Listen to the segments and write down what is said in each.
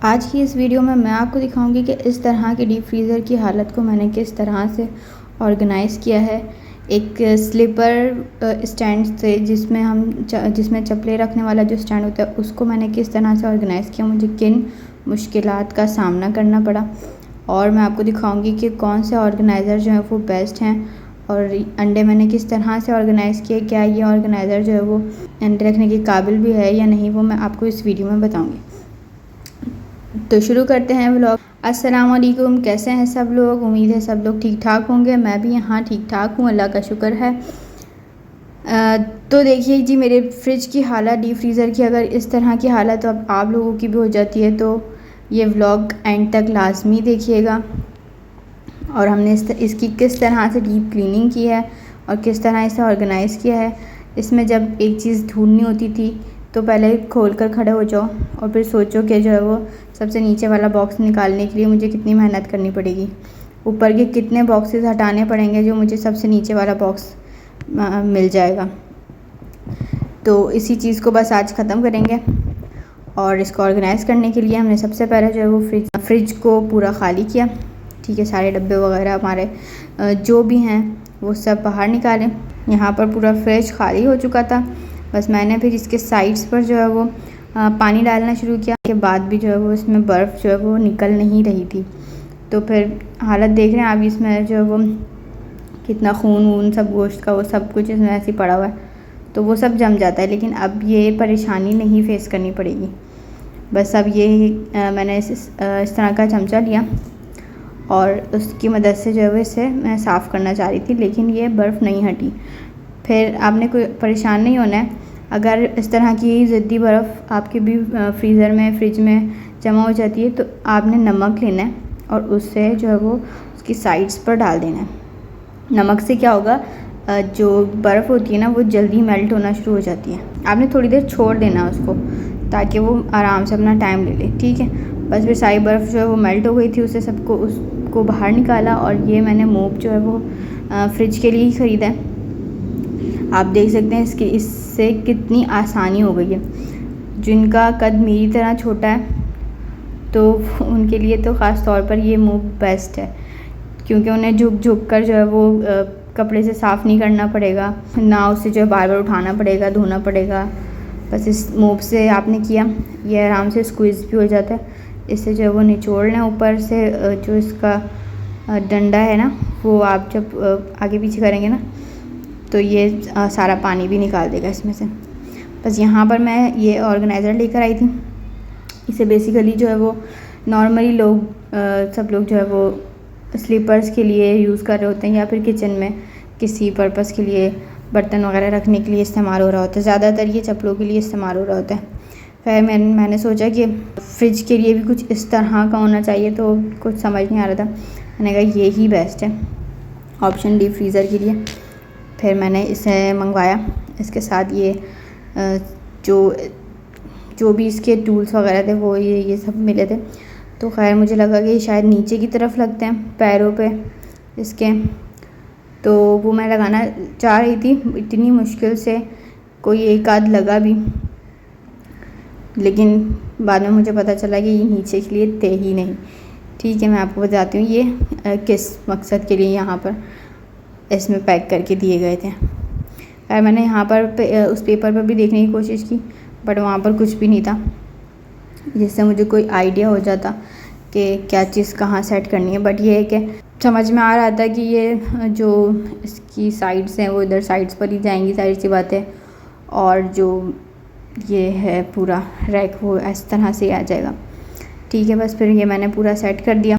आज की इस वीडियो में मैं आपको दिखाऊंगी कि इस तरह के डीप फ्रीज़र की हालत को मैंने किस तरह से ऑर्गेनाइज़ किया है। एक स्लीपर स्टैंड से जिसमें चप्पलें रखने वाला जो स्टैंड होता है उसको मैंने किस तरह से ऑर्गेनाइज़ किया, मुझे किन मुश्किलात का सामना करना पड़ा, और मैं आपको दिखाऊंगी कि कौन से ऑर्गेनाइज़र जो है वो बेस्ट हैं और अंडे मैंने किस तरह से ऑर्गेनाइज़ किए। क्या ये ऑर्गेनाइज़र जो है वो अंडे रखने के काबिल भी है या नहीं, वो मैं आपको इस वीडियो में बताऊँगी। तो शुरू करते हैं व्लॉग। अस्सलाम वालेकुम, कैसे हैं सब लोग? उम्मीद है सब लोग ठीक ठाक होंगे। मैं भी यहाँ ठीक ठाक हूँ, अल्लाह का शुक्र है। तो देखिए जी, मेरे फ्रिज की हालत, डीप फ्रीज़र की अगर इस तरह की हालत अब आप लोगों की भी हो जाती है तो ये व्लॉग एंड तक लाजमी देखिएगा। और हमने इसकी किस तरह से डीप क्लीनिंग की है और किस तरह इसे ऑर्गेनाइज़ किया है। इसमें जब एक चीज़ ढूंढनी होती थी तो पहले खोल कर खड़े हो जाओ और फिर सोचो कि जो है वो सबसे नीचे वाला बॉक्स निकालने के लिए मुझे कितनी मेहनत करनी पड़ेगी, ऊपर के कितने बॉक्सेस हटाने पड़ेंगे जो मुझे सबसे नीचे वाला बॉक्स मिल जाएगा। तो इसी चीज़ को बस आज ख़त्म करेंगे। और इसको ऑर्गेनाइज़ करने के लिए हमने सबसे पहले जो है वो फ्रिज को पूरा ख़ाली किया। ठीक है, सारे डब्बे वगैरह हमारे जो भी हैं वो सब बाहर निकालें। यहाँ पर पूरा फ्रिज खाली हो चुका था। बस मैंने फिर इसके साइड्स पर जो है वो पानी डालना शुरू किया। के बाद भी जो है वो इसमें बर्फ़ जो है वो निकल नहीं रही थी। तो फिर हालत देख रहे हैं आप, इसमें जो है वो कितना खून वून सब गोश्त का वो सब कुछ इसमें ऐसे ही पड़ा हुआ है, तो वो सब जम जाता है। लेकिन अब ये परेशानी नहीं फेस करनी पड़ेगी। बस अब ये मैंने इस तरह का चमचा लिया और उसकी मदद से जो है वो इसे मैं साफ़ करना चाह रही थी, लेकिन ये बर्फ़ नहीं हटी। फिर आपने कोई परेशान नहीं होना है। अगर इस तरह की ज़िद्दी बर्फ़ आपके भी फ्रिज में जमा हो जाती है तो आपने नमक लेना है और उससे जो है वो उसकी साइड्स पर डाल देना है। नमक से क्या होगा, जो बर्फ़ होती है ना वो जल्दी मेल्ट होना शुरू हो जाती है। आपने थोड़ी देर छोड़ देना उसको ताकि वो आराम से अपना टाइम ले ले। ठीक है, बस फिर सारी बर्फ़ जो है वो मेल्ट हो गई थी, उसको बाहर निकाला। और ये मैंने मोप जो है वो फ्रिज के लिए ही ख़रीदा है। आप देख सकते हैं इससे कितनी आसानी हो गई है। जिनका कद मेरी तरह छोटा है तो उनके लिए तो ख़ास तौर पर ये मोप बेस्ट है, क्योंकि उन्हें झुक कर जो है वो कपड़े से साफ़ नहीं करना पड़ेगा, ना उसे जो है बार बार उठाना पड़ेगा, धोना पड़ेगा। बस इस मोप से आपने किया, ये आराम से स्क्वीज़ भी हो जाता है। इससे जो है वो निचोड़ लें ऊपर से, जो इसका डंडा है ना वो आप जब आगे पीछे करेंगे ना तो ये सारा पानी भी निकाल देगा इसमें से। बस यहाँ पर मैं ये ऑर्गेनाइज़र लेकर आई थी। इसे बेसिकली जो है वो नॉर्मली सब लोग जो है वो स्लीपर्स के लिए यूज़ कर रहे होते हैं या फिर किचन में किसी पर्पस के लिए बर्तन वगैरह रखने के लिए इस्तेमाल हो रहा होता है। ज़्यादातर ये चप्पलों के लिए इस्तेमाल हो रहा होता है। फिर मैंने सोचा कि फ्रिज के लिए भी कुछ इस तरह का होना चाहिए, तो कुछ समझ नहीं आ रहा था। मैंने कहा ये ही बेस्ट है ऑप्शन डीप फ्रीज़र के लिए। फिर मैंने इसे मंगवाया। इसके साथ ये जो भी इसके टूल्स वगैरह थे वो ये सब मिले थे। तो खैर मुझे लगा कि शायद नीचे की तरफ लगते हैं पैरों पे इसके, तो वो मैं लगाना चाह रही थी। इतनी मुश्किल से कोई एक आध लगा भी, लेकिन बाद में मुझे पता चला कि ये नीचे के लिए थे ही नहीं। ठीक है, मैं आपको बताती हूँ ये किस मकसद के लिए यहाँ पर इसमें पैक करके दिए गए थे। खैर मैंने यहाँ पर उस पेपर पर भी देखने की कोशिश की, बट वहाँ पर कुछ भी नहीं था जिससे मुझे कोई आइडिया हो जाता कि क्या चीज़ कहाँ सेट करनी है। बट ये है कि समझ में आ रहा था कि ये जो इसकी साइड्स हैं वो इधर साइड्स पर ही जाएंगी, सारी सी बातें, और जो ये है पूरा रैक वो इस तरह से आ जाएगा। ठीक है, बस फिर ये मैंने पूरा सेट कर दिया।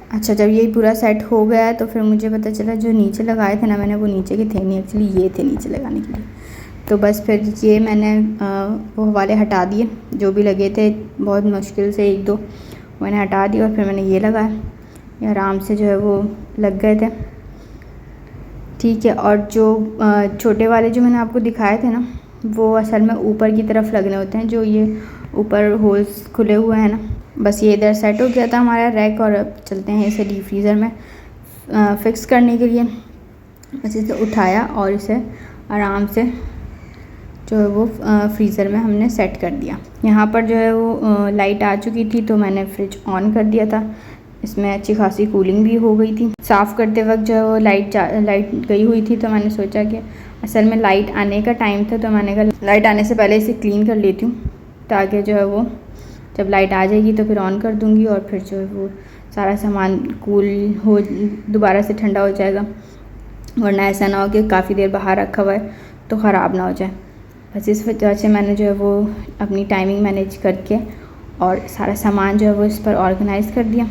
अच्छा, जब ये पूरा सेट हो गया तो फिर मुझे पता चला जो नीचे लगाए थे ना मैंने, वो नीचे के थे नहीं, एक्चुअली ये थे नीचे लगाने के लिए। तो बस फिर ये मैंने वो वाले हटा दिए जो भी लगे थे, बहुत मुश्किल से एक दो मैंने हटा दिया और फिर मैंने ये लगाया। ये आराम से जो है वो लग गए थे। ठीक है, और जो छोटे वाले जो मैंने आपको दिखाए थे ना वो असल में ऊपर की तरफ लगने होते हैं, जो ये ऊपर होल्स खुले हुए हैं ना। बस ये इधर सेट हो गया था हमारा रैक, और अब चलते हैं इसे डीप फ्रीज़र में फ़िक्स करने के लिए। बस इसे उठाया और इसे आराम से जो है वो फ्रीज़र में हमने सेट कर दिया। यहाँ पर जो है वो लाइट आ चुकी थी तो मैंने फ्रिज ऑन कर दिया था। इसमें अच्छी खासी कूलिंग भी हो गई थी। साफ़ करते वक्त जो है वो लाइट गई हुई थी तो मैंने सोचा कि असल में लाइट आने का टाइम था, तो मैंने कहा लाइट आने से पहले इसे क्लीन कर लेती हूँ, ताकि जो है वो जब लाइट आ जाएगी तो फिर ऑन कर दूँगी और फिर जो है वो सारा सामान कूल हो दोबारा से ठंडा हो जाएगा, वरना ऐसा ना हो कि काफ़ी देर बाहर रखा हुआ है तो ख़राब ना हो जाए। बस इस वजह से मैंने जो है वो अपनी टाइमिंग मैनेज करके और सारा सामान जो है वो इस पर ऑर्गेनाइज़ कर दिया।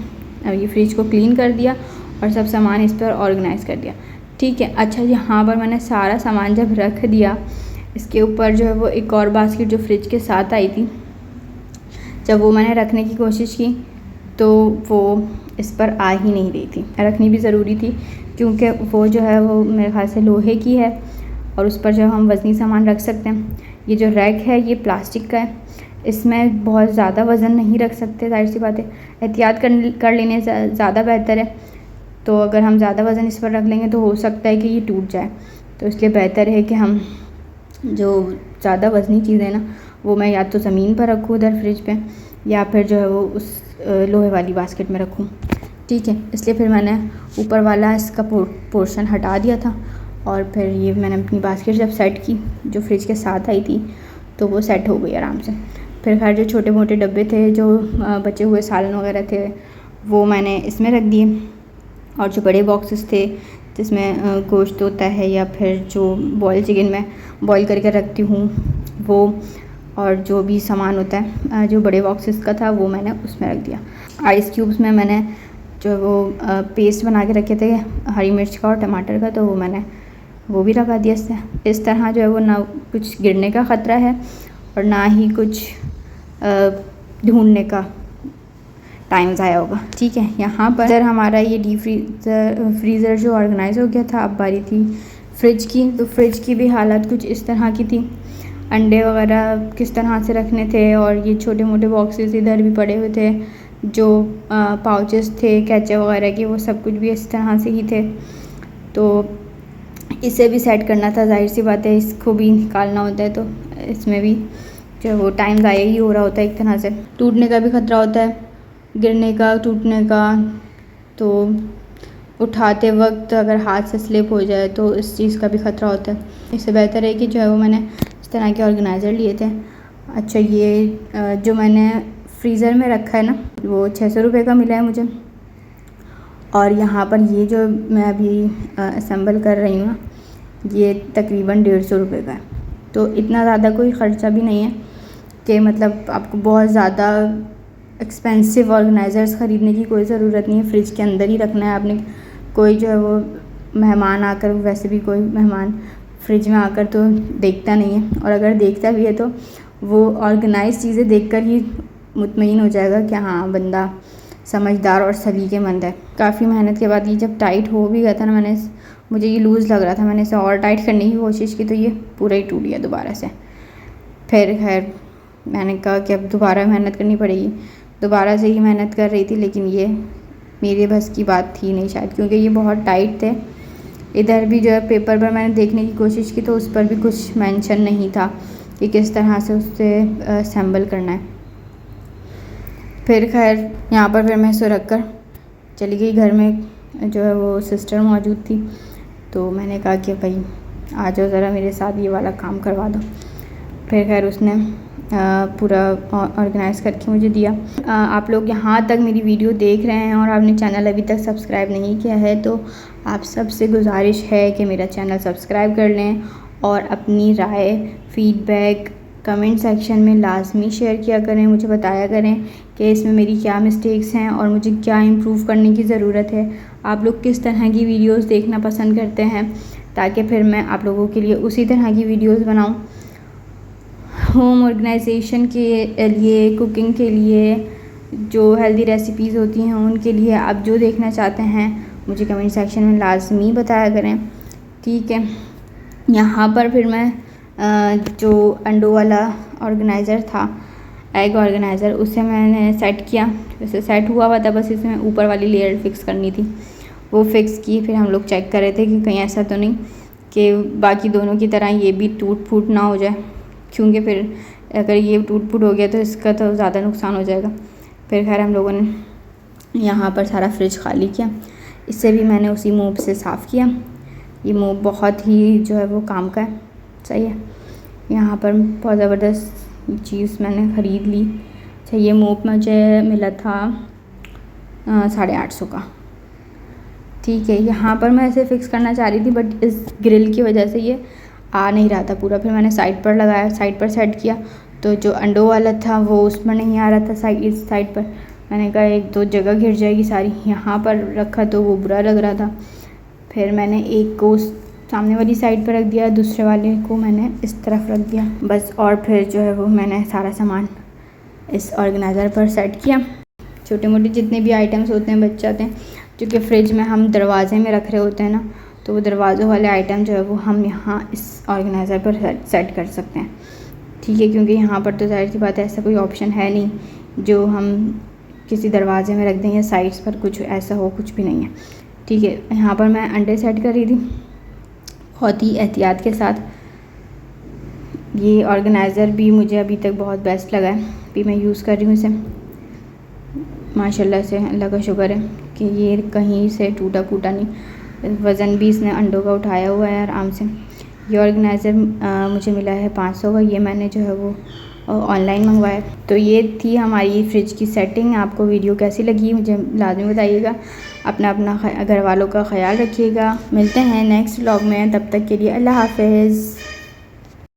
अब ये फ्रिज को क्लीन कर दिया और सब सामान इस पर ऑर्गेनाइज़ कर दिया। ठीक है, अच्छा यहाँ पर मैंने सारा सामान जब रख दिया, इसके ऊपर जो है वो एक और बास्केट जो फ्रिज के साथ आई थी, जब वो मैंने रखने की कोशिश की तो वो इस पर आ ही नहीं रही थी। रखनी भी ज़रूरी थी क्योंकि वो जो है वो मेरे ख्याल से लोहे की है और उस पर जो हम वज़नी सामान रख सकते हैं। ये जो रैक है ये प्लास्टिक का है, इसमें बहुत ज़्यादा वज़न नहीं रख सकते, जाहिर सी बात है, एहतियात कर लेने से ज़्यादा बेहतर है। तो अगर हम ज़्यादा वज़न इस पर रख लेंगे तो हो सकता है कि ये टूट जाए, तो इसलिए बेहतर है कि हम जो ज़्यादा वज़नी चीज़ें ना वो मैं या तो ज़मीन पर रखूँ उधर फ्रिज पे, या फिर जो है वो उस लोहे वाली बास्केट में रखूँ। ठीक है, इसलिए फिर मैंने ऊपर वाला इसका पोर्शन हटा दिया था और फिर ये मैंने अपनी बास्केट जब सेट की जो फ्रिज के साथ आई थी तो वो सेट हो गई आराम से। फिर खैर जो छोटे मोटे डब्बे थे, जो बचे हुए सालन वगैरह थे, वो मैंने इसमें रख दिए, और जो बड़े बॉक्सेस थे जिसमें गोश्त होता है या फिर जो बॉयल चिकन में बॉयल करके रखती हूँ वो, और जो भी सामान होता है जो बड़े बॉक्सेस का था वो मैंने उसमें रख दिया। आइस क्यूब्स में मैंने जो वो पेस्ट बना के रखे थे हरी मिर्च का और टमाटर का, तो वो मैंने वो भी लगा दिया। इससे इस तरह जो है वो ना कुछ गिरने का ख़तरा है और ना ही कुछ ढूंढने का टाइम ज़ाया होगा। ठीक है, यहाँ पर हमारा ये डीप फ्रीज़र जो ऑर्गेनाइज़ हो गया था। अब बारी थी फ्रिज की, तो फ्रिज की भी हालत कुछ इस तरह की थी। अंडे वगैरह किस तरह से रखने थे, और ये छोटे मोटे बॉक्सेस इधर भी पड़े हुए थे, जो पाउचेस थे केचप वगैरह के, वो सब कुछ भी इस तरह से ही थे। तो इसे भी सेट करना था, जाहिर सी बात है, इसको भी निकालना होता है, तो इसमें भी जो वो टाइम ज़ाया ही हो रहा होता है। एक तरह से टूटने का भी ख़तरा होता है, गिरने का, टूटने का। तो उठाते वक्त अगर हाथ से स्लिप हो जाए तो इस चीज़ का भी ख़तरा होता है। इससे बेहतर है कि जो है वो मैंने इस तरह के ऑर्गेनाइज़र लिए थे। अच्छा, ये जो मैंने फ्रीज़र में रखा है ना, वो 600 रुपये का मिला है मुझे। और यहाँ पर ये जो मैं अभी असेंबल कर रही हूँ ना, ये तकरीबन 150 रुपये का है। तो इतना ज़्यादा कोई ख़र्चा भी नहीं है कि मतलब आपको बहुत ज़्यादा एक्सपेंसिव ऑर्गेनाइज़र्स ख़रीदने की कोई ज़रूरत नहीं है। फ्रिज के अंदर ही रखना है आपने। कोई जो है वो मेहमान आकर, वैसे भी कोई मेहमान फ्रिज में आकर तो देखता नहीं है, और अगर देखता भी है तो वो ऑर्गेनाइज चीज़ें देखकर ही मुतमईन हो जाएगा कि हाँ बंदा समझदार और सलीकेमंद है। काफ़ी मेहनत के बाद ये जब टाइट हो भी गया था ना, मुझे ये लूज़ लग रहा था, मैंने इसे और टाइट करने की कोशिश की तो ये पूरा ही टूट गया दोबारा से। फिर खैर मैंने कहा कि अब दोबारा मेहनत करनी पड़ेगी। दोबारा से ही मेहनत कर रही थी, लेकिन ये मेरे बस की बात थी नहीं शायद, क्योंकि ये बहुत टाइट थे। इधर भी जो है पेपर पर मैंने देखने की कोशिश की तो उस पर भी कुछ मेंशन नहीं था कि किस तरह से उससे असेंबल करना है। फिर खैर यहाँ पर फिर मैं इसे रख कर चली गई। घर में जो है वो सिस्टर मौजूद थी, तो मैंने कहा कि भाई आ जाओ ज़रा मेरे साथ, ये वाला काम करवा दो। फिर खैर उसने पूरा ऑर्गेनाइज़ करके मुझे दिया। आप लोग यहाँ तक मेरी वीडियो देख रहे हैं और आपने चैनल अभी तक सब्सक्राइब नहीं किया है, तो आप सबसे गुजारिश है कि मेरा चैनल सब्सक्राइब कर लें और अपनी राय, फीडबैक कमेंट सेक्शन में लाजमी शेयर किया करें। मुझे बताया करें कि इसमें मेरी क्या मिस्टेक्स हैं और मुझे क्या इम्प्रूव करने की ज़रूरत है। आप लोग किस तरह की वीडियोस देखना पसंद करते हैं, ताकि फिर मैं आप लोगों के लिए उसी तरह की वीडियोस बनाऊं। होम ऑर्गेनाइजेशन के लिए, कुकिंग के लिए, जो हेल्दी रेसिपीज़ होती हैं उनके लिए आप जो देखना चाहते हैं मुझे कमेंट सेक्शन में लाजमी बताया करें। ठीक है, यहाँ पर फिर मैं जो अंडों वाला ऑर्गेनाइज़र था, एग ऑर्गेनाइज़र, उसे मैंने सेट किया। वैसे सेट हुआ था, बस इसमें ऊपर वाली लेयर फिक्स करनी थी, वो फिक्स की। फिर हम लोग चेक कर रहे थे कि कहीं ऐसा तो नहीं कि बाकी दोनों की तरह ये भी टूट फूट ना हो जाए। क्योंकि फिर अगर ये टूट फूट हो गया तो इसका तो ज़्यादा नुकसान हो जाएगा। फिर खैर हम लोगों ने यहाँ पर सारा फ्रिज खाली किया। इससे भी मैंने उसी मोप से साफ़ किया। ये मोप बहुत ही जो है वो काम का है, सही है। यहाँ पर बहुत ज़बरदस्त चीज़ मैंने ख़रीद ली। अच्छा, ये मोप मुझे मिला था 850 का, ठीक है। यहाँ पर मैं ऐसे फ़िक्स करना चाह रही थी बट इस ग्रिल की वजह से ये आ नहीं रहा था पूरा। फिर मैंने साइड पर लगाया, साइड पर सेट किया तो जो अंडों वाला था वो उसमें नहीं आ रहा था इस साइड पर। मैंने कहा एक दो जगह घिर जाएगी सारी। यहाँ पर रखा तो वो बुरा लग रहा था। फिर मैंने एक को सामने वाली साइड पर रख दिया, दूसरे वाले को मैंने इस तरफ रख दिया बस। और फिर जो है वो मैंने सारा सामान इस ऑर्गेनाइज़र पर सेट किया। छोटे मोटे जितने भी आइटम्स होते हैं बच जाते हैं, क्योंकि फ्रिज में हम दरवाजे में रख रहे होते हैं ना, तो वो दरवाज़ों वाले आइटम जो है वो हम यहाँ इस ऑर्गेनाइज़र पर सेट कर सकते हैं, ठीक है। क्योंकि यहाँ पर तो ज़ाहिर सी बात है ऐसा कोई ऑप्शन है नहीं जो हम किसी दरवाजे में रख दें या साइड्स पर कुछ ऐसा हो, कुछ भी नहीं है, ठीक है। यहाँ पर मैं अंडे सेट कर रही थी बहुत ही एहतियात के साथ। ये ऑर्गेनाइज़र भी मुझे अभी तक बहुत बेस्ट लगा है, अभी मैं यूज़ कर रही हूँ इसे। माशाल्लाह से अल्लाह का शुक्र है कि ये कहीं से टूटा फूटा नहीं। वज़न भी इसने अंडों का उठाया हुआ है आराम से। ये ऑर्गेनाइज़र मुझे मिला है 500 का। ये मैंने जो है वो ऑनलाइन मंगवाया। तो ये थी हमारी फ्रिज की सेटिंग। आपको वीडियो कैसी लगी मुझे लाज़मी बताइएगा। अपना घर वालों का ख्याल रखिएगा। मिलते हैं नेक्स्ट व्लॉग में, तब तक के लिए अल्लाह हाफ़िज़।